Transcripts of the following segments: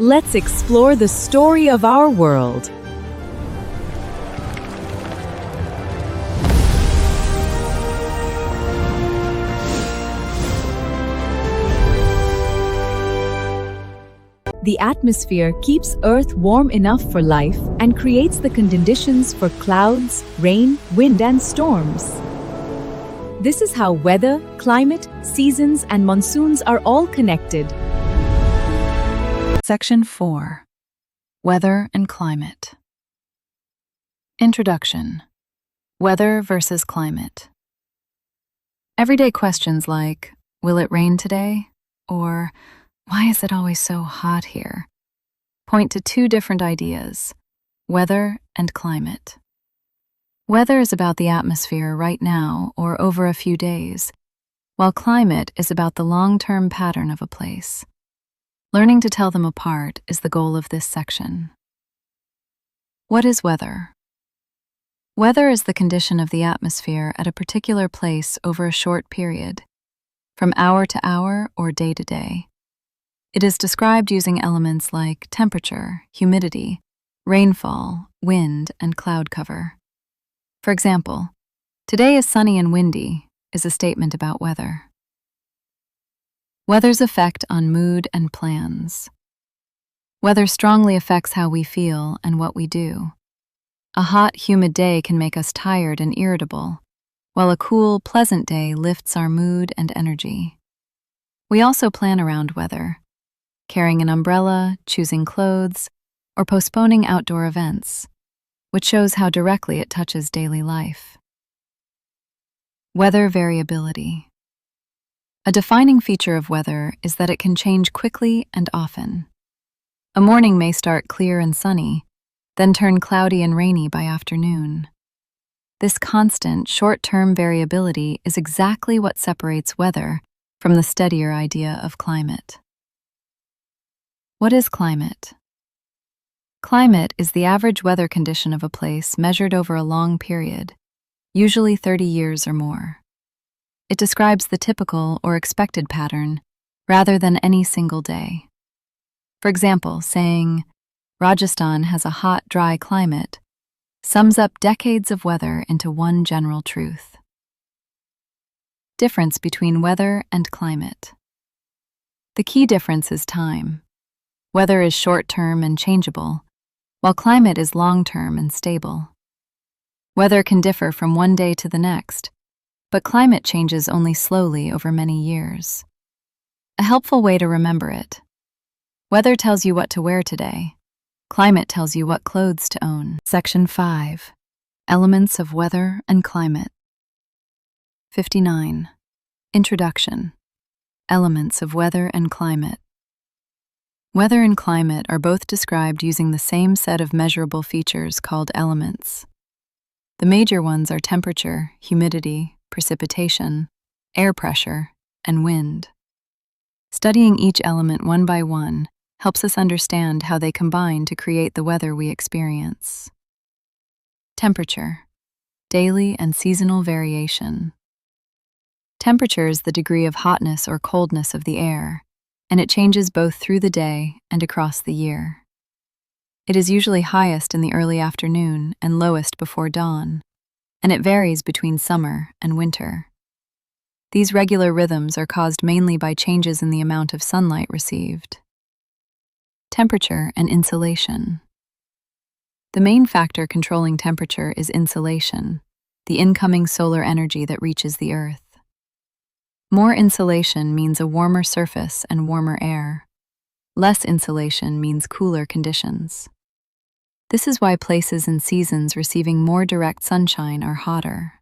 Let's explore the story of our world. The atmosphere keeps Earth warm enough for life and creates the conditions for clouds, rain, wind, and storms. This is how weather, climate, seasons, and monsoons are all connected. Section 4. Weather and Climate. Introduction. Weather versus climate. Everyday questions like, will it rain today? Or, why is it always so hot here? Point to two different ideas, weather and climate. Weather is about the atmosphere right now or over a few days, while climate is about the long-term pattern of a place. Learning to tell them apart is the goal of this section. What is weather? Weather is the condition of the atmosphere at a particular place over a short period, from hour to hour or day to day. It is described using elements like temperature, humidity, rainfall, wind, and cloud cover. For example, today is sunny and windy is a statement about weather. Weather's effect on mood and plans. Weather strongly affects how we feel and what we do. A hot, humid day can make us tired and irritable, while a cool, pleasant day lifts our mood and energy. We also plan around weather, carrying an umbrella, choosing clothes, or postponing outdoor events, which shows how directly it touches daily life. Weather variability. A defining feature of weather is that it can change quickly and often. A morning may start clear and sunny, then turn cloudy and rainy by afternoon. This constant, short-term variability is exactly what separates weather from the steadier idea of climate. What is climate? Climate is the average weather condition of a place measured over a long period, usually 30 years or more. It describes the typical or expected pattern rather than any single day. For example, saying, Rajasthan has a hot, dry climate sums up decades of weather into one general truth. Difference between weather and climate. The key difference is time. Weather is short-term and changeable, while climate is long-term and stable. Weather can differ from one day to the next, but climate changes only slowly over many years. A helpful way to remember it. Weather tells you what to wear today. Climate tells you what clothes to own. Section 5. Elements of Weather and Climate. 59. Introduction. Elements of Weather and Climate. Weather and climate are both described using the same set of measurable features called elements. The major ones are temperature, humidity, precipitation, air pressure, and wind. Studying each element one by one helps us understand how they combine to create the weather we experience. Temperature, daily and seasonal variation. Temperature is the degree of hotness or coldness of the air, and it changes both through the day and across the year. It is usually highest in the early afternoon and lowest before dawn, and it varies between summer and winter. These regular rhythms are caused mainly by changes in the amount of sunlight received. Temperature and insolation. The main factor controlling temperature is insolation, the incoming solar energy that reaches the Earth. More insolation means a warmer surface and warmer air. Less insolation means cooler conditions. This is why places and seasons receiving more direct sunshine are hotter.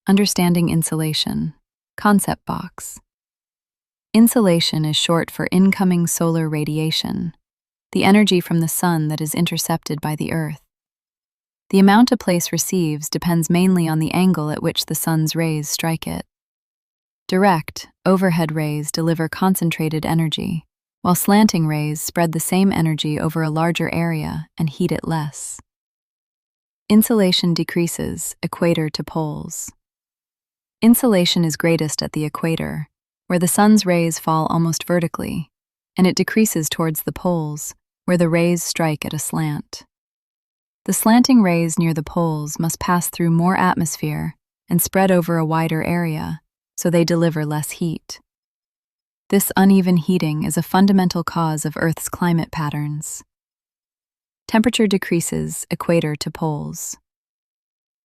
Understanding insolation. Concept box. Insolation is short for incoming solar radiation, the energy from the sun that is intercepted by the Earth. The amount a place receives depends mainly on the angle at which the sun's rays strike it. Direct, overhead rays deliver concentrated energy, while slanting rays spread the same energy over a larger area and heat it less. Insolation decreases, equator to poles. Insolation is greatest at the equator, where the sun's rays fall almost vertically, and it decreases towards the poles, where the rays strike at a slant. The slanting rays near the poles must pass through more atmosphere and spread over a wider area, so they deliver less heat. This uneven heating is a fundamental cause of Earth's climate patterns. Temperature decreases equator to poles.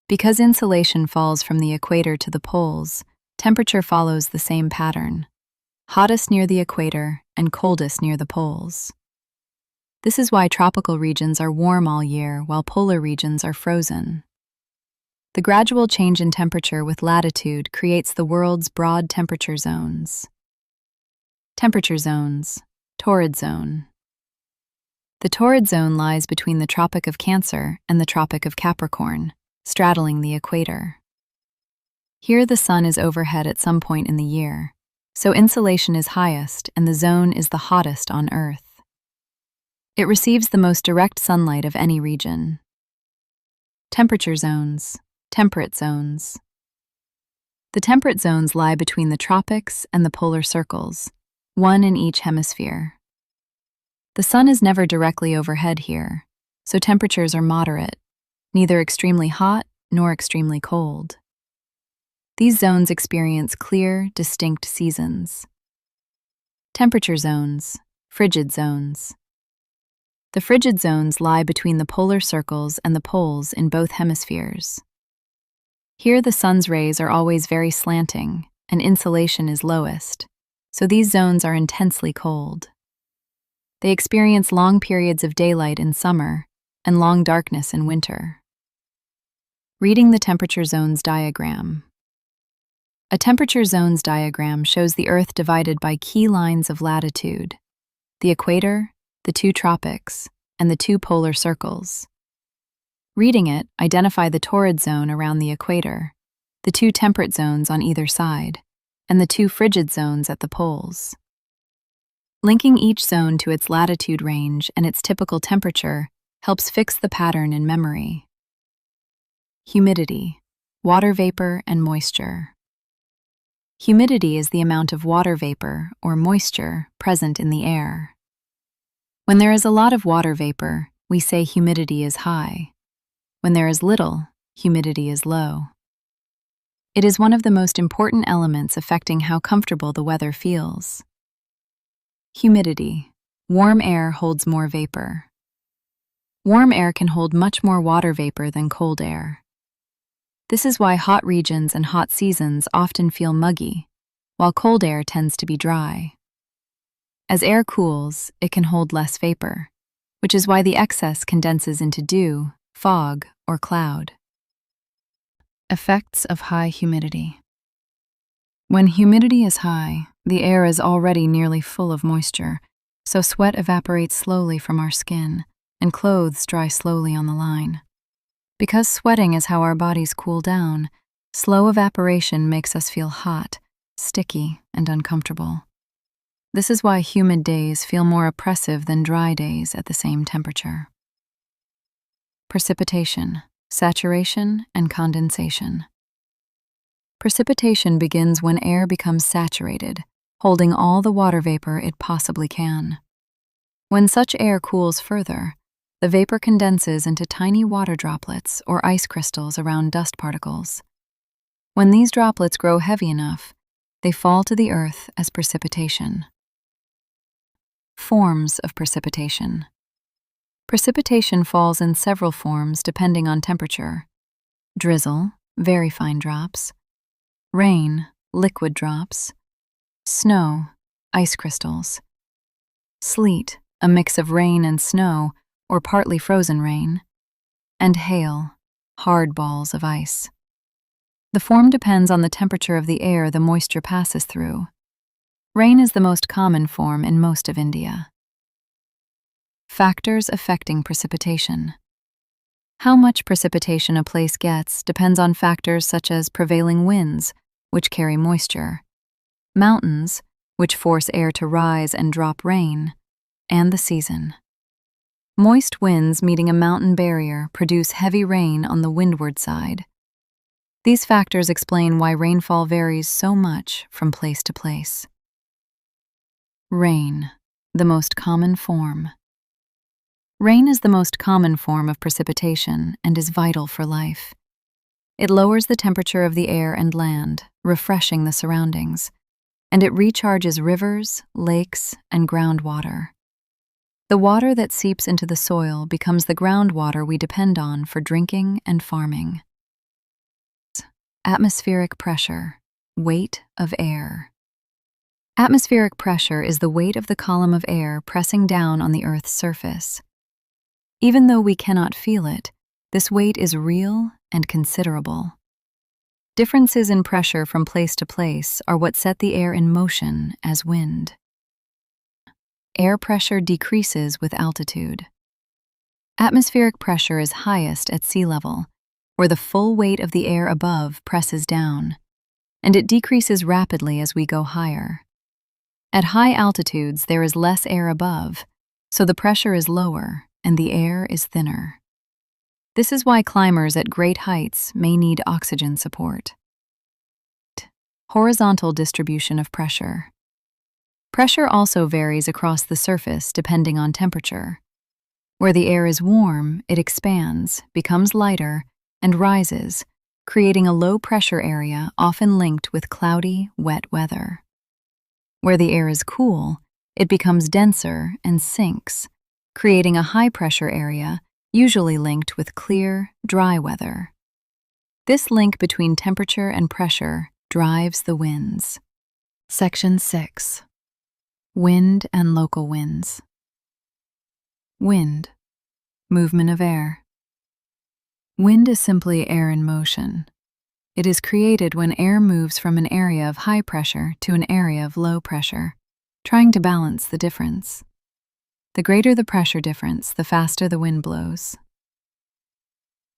Because insolation falls from the equator to the poles, temperature follows the same pattern: hottest near the equator and coldest near the poles. This is why tropical regions are warm all year while polar regions are frozen. The gradual change in temperature with latitude creates the world's broad temperature zones. Temperature zones. Torrid zone. The torrid zone lies between the Tropic of Cancer and the Tropic of Capricorn, straddling the equator. Here the sun is overhead at some point in the year, so insolation is highest and the zone is the hottest on Earth. It receives the most direct sunlight of any region. Temperature zones. Temperate zones. The temperate zones lie between the tropics and the polar circles, one in each hemisphere. The sun is never directly overhead here, so temperatures are moderate, neither extremely hot nor extremely cold. These zones experience clear, distinct seasons. Temperature zones. Frigid zones. The frigid zones lie between the polar circles and the poles in both hemispheres. Here the sun's rays are always very slanting, and insolation is lowest, so these zones are intensely cold. They experience long periods of daylight in summer and long darkness in winter. Reading the temperature zones diagram. A temperature zones diagram shows the Earth divided by key lines of latitude: the equator, the two tropics, and the two polar circles. Reading it, identify the torrid zone around the equator, the two temperate zones on either side, and the two frigid zones at the poles. Linking each zone to its latitude range and its typical temperature helps fix the pattern in memory. Humidity, water vapor and moisture. Humidity is the amount of water vapor, or moisture, present in the air. When there is a lot of water vapor, we say humidity is high. When there is little, humidity is low. It is one of the most important elements affecting how comfortable the weather feels. Humidity. Warm air holds more vapor. Warm air can hold much more water vapor than cold air. This is why hot regions and hot seasons often feel muggy, while cold air tends to be dry. As air cools, it can hold less vapor, which is why the excess condenses into dew, fog, or cloud. Effects of high humidity. When humidity is high, the air is already nearly full of moisture, so sweat evaporates slowly from our skin, and clothes dry slowly on the line. Because sweating is how our bodies cool down, slow evaporation makes us feel hot, sticky, and uncomfortable. This is why humid days feel more oppressive than dry days at the same temperature. Precipitation, saturation, and condensation. Precipitation begins when air becomes saturated, holding all the water vapor it possibly can. When such air cools further, the vapor condenses into tiny water droplets or ice crystals around dust particles. When these droplets grow heavy enough, they fall to the earth as precipitation. Forms of precipitation. Precipitation falls in several forms depending on temperature. Drizzle, very fine drops. Rain, liquid drops. Snow, ice crystals. Sleet, a mix of rain and snow, or partly frozen rain. And hail, hard balls of ice. The form depends on the temperature of the air the moisture passes through. Rain is the most common form in most of India. Factors affecting precipitation. How much precipitation a place gets depends on factors such as prevailing winds, which carry moisture, mountains, which force air to rise and drop rain, and the season. Moist winds meeting a mountain barrier produce heavy rain on the windward side. These factors explain why rainfall varies so much from place to place. Rain, the most common form. Rain is the most common form of precipitation and is vital for life. It lowers the temperature of the air and land, refreshing the surroundings, and it recharges rivers, lakes, and groundwater. The water that seeps into the soil becomes the groundwater we depend on for drinking and farming. Atmospheric pressure, weight of air. Atmospheric pressure is the weight of the column of air pressing down on the Earth's surface. Even though we cannot feel it, this weight is real and considerable. Differences in pressure from place to place are what set the air in motion as wind. Air pressure decreases with altitude. Atmospheric pressure is highest at sea level, where the full weight of the air above presses down, and it decreases rapidly as we go higher. At high altitudes, there is less air above, so the pressure is lower and the air is thinner. This is why climbers at great heights may need oxygen support. Horizontal distribution of pressure. Pressure also varies across the surface depending on temperature. Where the air is warm, it expands, becomes lighter, and rises, creating a low-pressure area often linked with cloudy, wet weather. Where the air is cool, it becomes denser and sinks, creating a high-pressure area usually linked with clear, dry weather. This link between temperature and pressure drives the winds. Section 6. Wind and local winds. Wind. Movement of air. Wind is simply air in motion. It is created when air moves from an area of high pressure to an area of low pressure, trying to balance the difference. The greater the pressure difference, the faster the wind blows.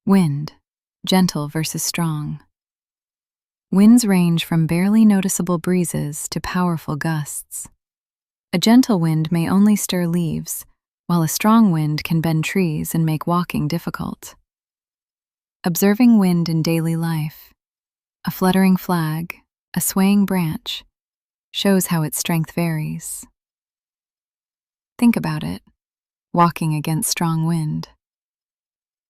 Wind, gentle versus strong. Winds range from barely noticeable breezes to powerful gusts. A gentle wind may only stir leaves, while a strong wind can bend trees and make walking difficult. Observing wind in daily life, a fluttering flag, a swaying branch, shows how its strength varies. Think about it, walking against strong wind.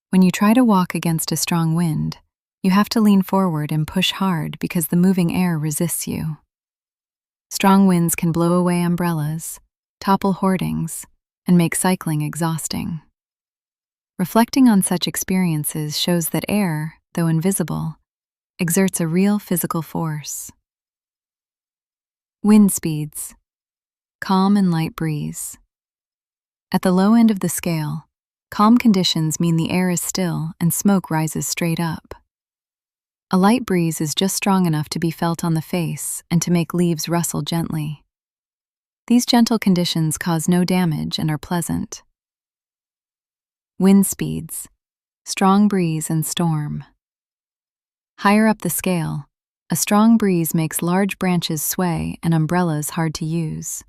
When you try to walk against a strong wind, you have to lean forward and push hard because the moving air resists you. Strong winds can blow away umbrellas, topple hoardings, and make cycling exhausting. Reflecting on such experiences shows that air, though invisible, exerts a real physical force. Wind speeds. Calm and light breeze. At the low end of the scale, calm conditions mean the air is still and smoke rises straight up. A light breeze is just strong enough to be felt on the face and to make leaves rustle gently. These gentle conditions cause no damage and are pleasant. Wind speeds, strong breeze and storm. Higher up the scale, a strong breeze makes large branches sway and umbrellas hard to use.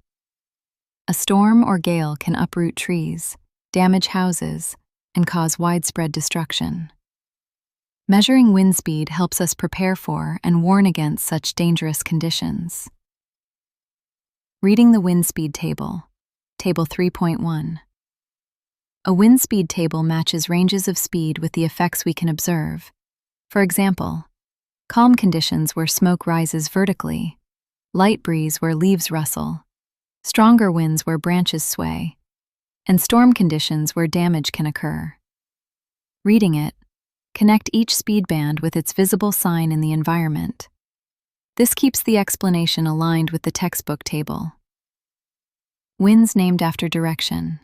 A storm or gale can uproot trees, damage houses, and cause widespread destruction. Measuring wind speed helps us prepare for and warn against such dangerous conditions. Reading the wind speed table, Table 3.1. A wind speed table matches ranges of speed with the effects we can observe. For example, calm conditions where smoke rises vertically, light breeze where leaves rustle, stronger winds where branches sway, and storm conditions where damage can occur. Reading it, connect each speed band with its visible sign in the environment. This keeps the explanation aligned with the textbook table. Winds named after direction.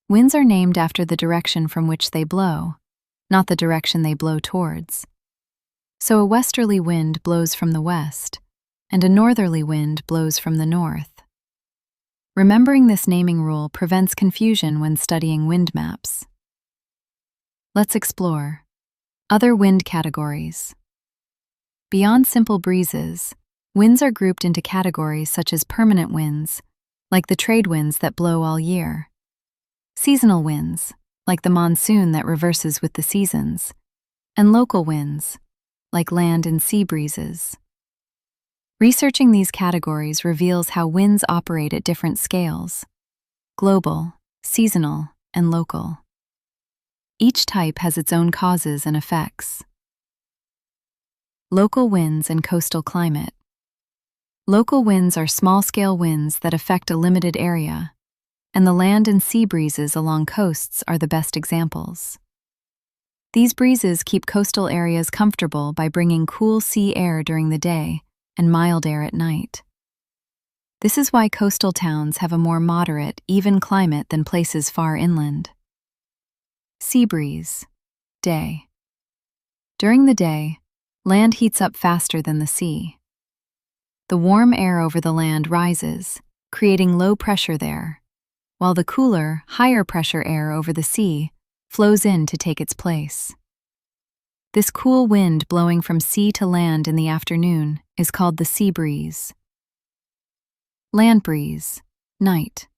Winds are named after the direction from which they blow, not the direction they blow towards. So a westerly wind blows from the west, and a northerly wind blows from the north. Remembering this naming rule prevents confusion when studying wind maps. Let's explore other wind categories. Beyond simple breezes, winds are grouped into categories such as permanent winds, like the trade winds that blow all year, seasonal winds, like the monsoon that reverses with the seasons, and local winds, like land and sea breezes. Researching these categories reveals how winds operate at different scales: global, seasonal, and local. Each type has its own causes and effects. Local winds and coastal climate. Local winds are small-scale winds that affect a limited area, and the land and sea breezes along coasts are the best examples. These breezes keep coastal areas comfortable by bringing cool sea air during the day and mild air at night. This is why coastal towns have a more moderate, even climate than places far inland. Sea breeze. Day. During the day, land heats up faster than the sea. The warm air over the land rises, creating low pressure there, while the cooler, higher pressure air over the sea flows in to take its place. This cool wind blowing from sea to land in the afternoon is called the sea breeze. Land breeze. Night.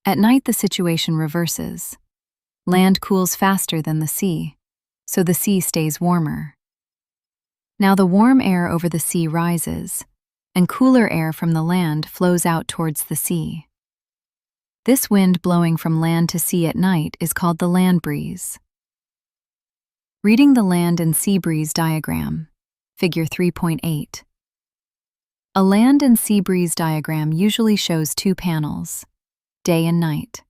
At night, the situation reverses. Land cools faster than the sea, so the sea stays warmer. Now the warm air over the sea rises, and cooler air from the land flows out towards the sea. This wind blowing from land to sea at night is called the land breeze. Reading the land and sea breeze diagram, figure 3.8. A land and sea breeze diagram usually shows two panels, day and night.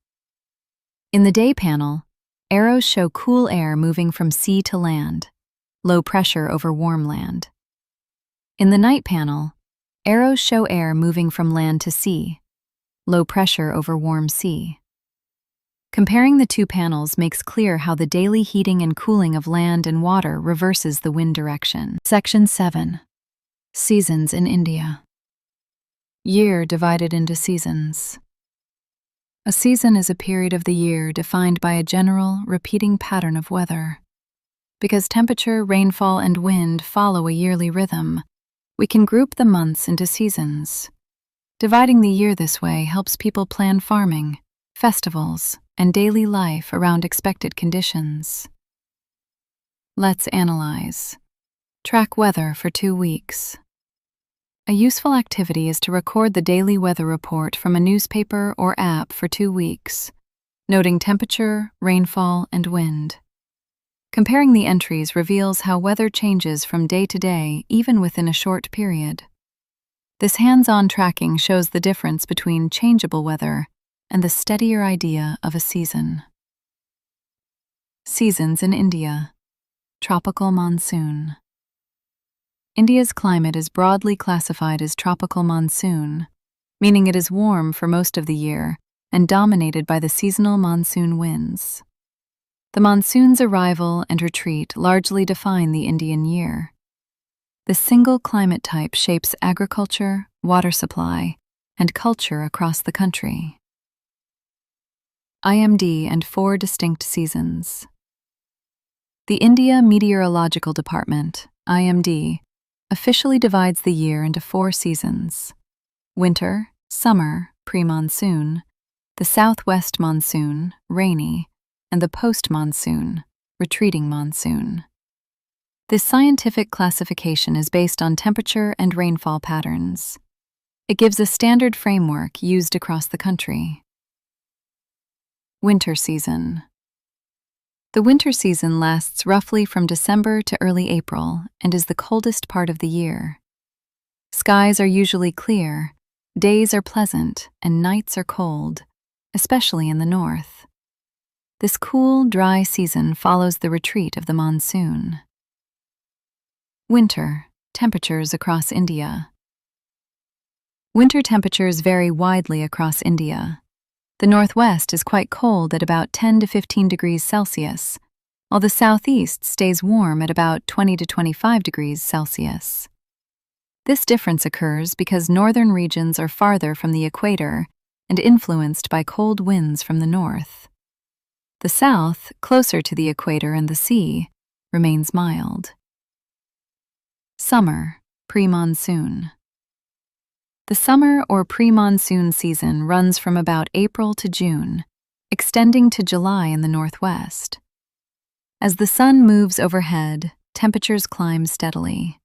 In the day panel, arrows show cool air moving from sea to land, low pressure over warm land. In the night panel, arrows show air moving from land to sea, low pressure over warm sea. Comparing the two panels makes clear how the daily heating and cooling of land and water reverses the wind direction. Section 7. Seasons in India. Year divided into seasons. A season is a period of the year defined by a general, repeating pattern of weather. Because temperature, rainfall, and wind follow a yearly rhythm, we can group the months into seasons. Dividing the year this way helps people plan farming, festivals, and daily life around expected conditions. Let's analyze. Track weather for 2 weeks. A useful activity is to record the daily weather report from a newspaper or app for 2 weeks, noting temperature, rainfall, and wind. Comparing the entries reveals how weather changes from day to day, even within a short period. This hands-on tracking shows the difference between changeable weather and the steadier idea of a season. Seasons in India. Tropical monsoon. India's climate is broadly classified as tropical monsoon, meaning it is warm for most of the year and dominated by the seasonal monsoon winds. The monsoon's arrival and retreat largely define the Indian year. This single climate type shapes agriculture, water supply, and culture across the country. IMD and 4 distinct seasons. The India Meteorological Department, IMD, officially divides the year into 4 seasons: winter, summer, pre-monsoon, the southwest monsoon, rainy, and the post-monsoon, retreating monsoon. This scientific classification is based on temperature and rainfall patterns. It gives a standard framework used across the country. Winter season. The winter season lasts roughly from December to early April and is the coldest part of the year. Skies are usually clear, days are pleasant, and nights are cold, especially in the north. This cool, dry season follows the retreat of the monsoon. Winter, temperatures across India. Winter temperatures vary widely across India. The northwest is quite cold at about 10 to 15 degrees Celsius, while the southeast stays warm at about 20 to 25 degrees Celsius. This difference occurs because northern regions are farther from the equator and influenced by cold winds from the north. The south, closer to the equator and the sea, remains mild. Summer, pre-monsoon. The summer or pre-monsoon season runs from about April to June, extending to July in the northwest. As the sun moves overhead, temperatures climb steadily.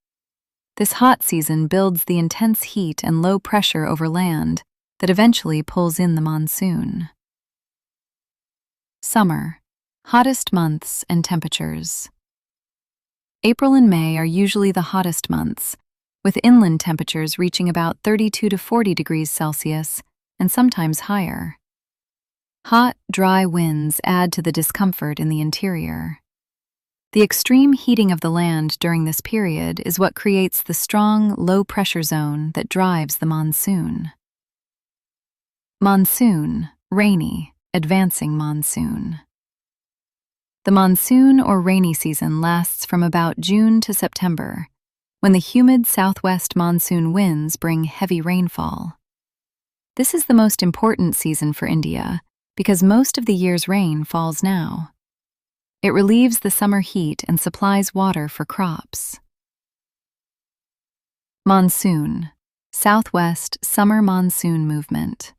This hot season builds the intense heat and low pressure over land that eventually pulls in the monsoon. Summer, hottest months and temperatures. April and May are usually the hottest months, with inland temperatures reaching about 32 to 40 degrees Celsius and sometimes higher. Hot, dry winds add to the discomfort in the interior. The extreme heating of the land during this period is what creates the strong, low-pressure zone that drives the monsoon. Monsoon, rainy, advancing monsoon. The monsoon or rainy season lasts from about June to September, when the humid southwest monsoon winds bring heavy rainfall. This is the most important season for India because most of the year's rain falls now. It relieves the summer heat and supplies water for crops. Monsoon, Southwest Summer Monsoon Movement.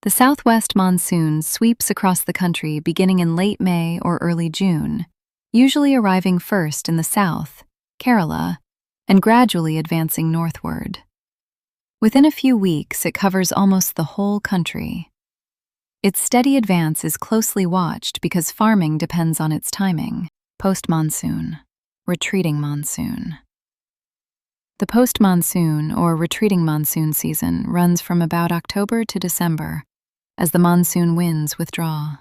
The southwest monsoon sweeps across the country beginning in late May or early June, usually arriving first in the south, Kerala, and gradually advancing northward. Within a few weeks, it covers almost the whole country. Its steady advance is closely watched because farming depends on its timing. Post-monsoon, retreating monsoon. The post-monsoon or retreating monsoon season runs from about October to December as the monsoon winds withdraw.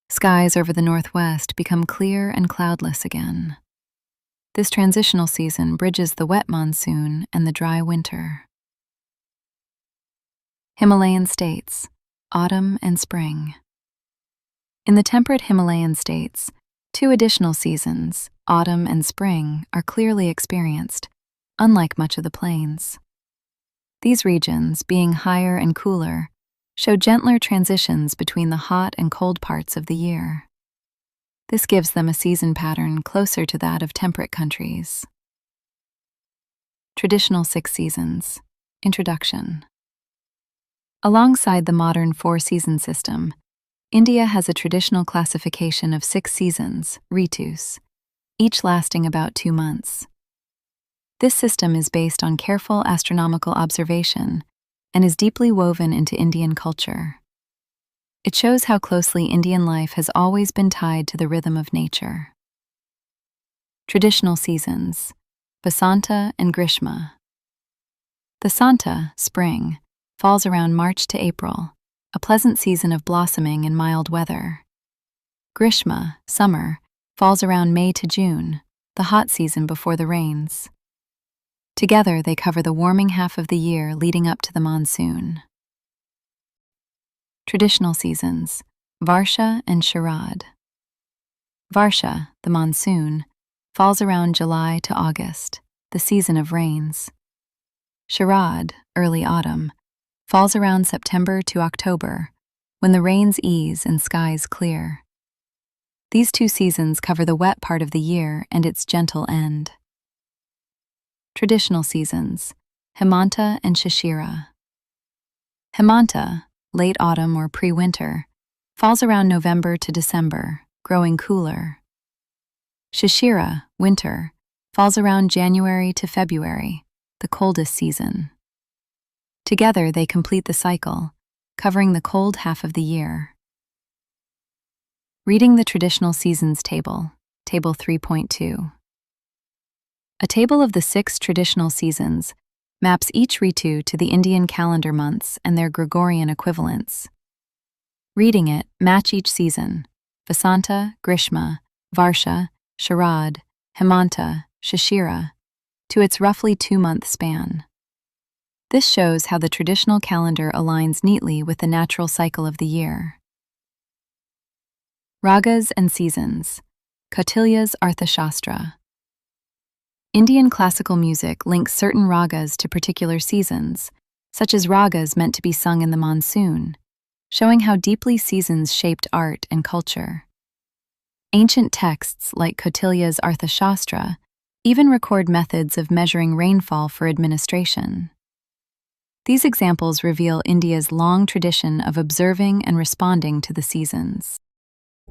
Skies over the northwest become clear and cloudless again. This transitional season bridges the wet monsoon and the dry winter. Himalayan states, autumn and spring. In the temperate Himalayan states, two additional seasons, autumn and spring, are clearly experienced, unlike much of the plains. These regions, being higher and cooler, show gentler transitions between the hot and cold parts of the year. This gives them a season pattern closer to that of temperate countries. Traditional 6 seasons. Introduction. Alongside the modern 4-season system, India has a traditional classification of 6 seasons, ritus, each lasting about 2 months. This system is based on careful astronomical observation and is deeply woven into Indian culture. It shows how closely Indian life has always been tied to the rhythm of nature. Traditional seasons, Vasanta and Grishma. Vasanta, spring, falls around March to April, a pleasant season of blossoming and mild weather. Grishma, summer, falls around May to June, the hot season before the rains. Together, they cover the warming half of the year leading up to the monsoon. Traditional seasons, Varsha and Sharad. Varsha, the monsoon, falls around July to August, the season of rains. Sharad, early autumn, falls around September to October, when the rains ease and skies clear. These 2 seasons cover the wet part of the year and its gentle end. Traditional seasons, Hemanta and Shishira. Hemanta, late autumn or pre-winter, falls around November to December, growing cooler. Shishira, winter, falls around January to February, the coldest season. Together, they complete the cycle, covering the cold half of the year. Reading the traditional seasons table, Table 3.2. A table of the 6 traditional seasons maps each ritu to the Indian calendar months and their Gregorian equivalents. Reading it, match each season, Vasanta, Grishma, Varsha, Sharad, Hemanta, Shishira, to its roughly 2-month span. This shows how the traditional calendar aligns neatly with the natural cycle of the year. Ragas and seasons, Kautilya's Arthashastra. Indian classical music links certain ragas to particular seasons, such as ragas meant to be sung in the monsoon, showing how deeply seasons shaped art and culture. Ancient texts like Kautilya's Arthashastra even record methods of measuring rainfall for administration. These examples reveal India's long tradition of observing and responding to the seasons.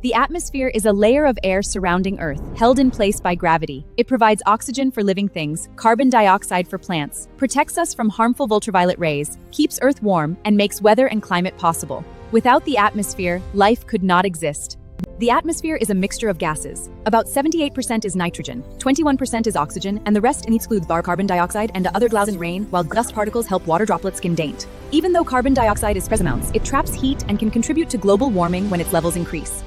The atmosphere is a layer of air surrounding Earth, held in place by gravity. It provides oxygen for living things, carbon dioxide for plants, protects us from harmful ultraviolet rays, keeps Earth warm, and makes weather and climate possible. Without the atmosphere, life could not exist. The atmosphere is a mixture of gases. About 78% is nitrogen, 21% is oxygen, and the rest includes carbon dioxide and other clouds and rain, while dust particles help water droplets skim daint. Even though carbon dioxide is present amounts, it traps heat and can contribute to global warming when its levels increase.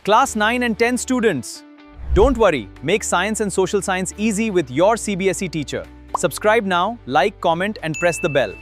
Class 9 and 10 students, don't worry, make science and social science easy with your CBSE teacher. Subscribe now, like, comment, and press the bell.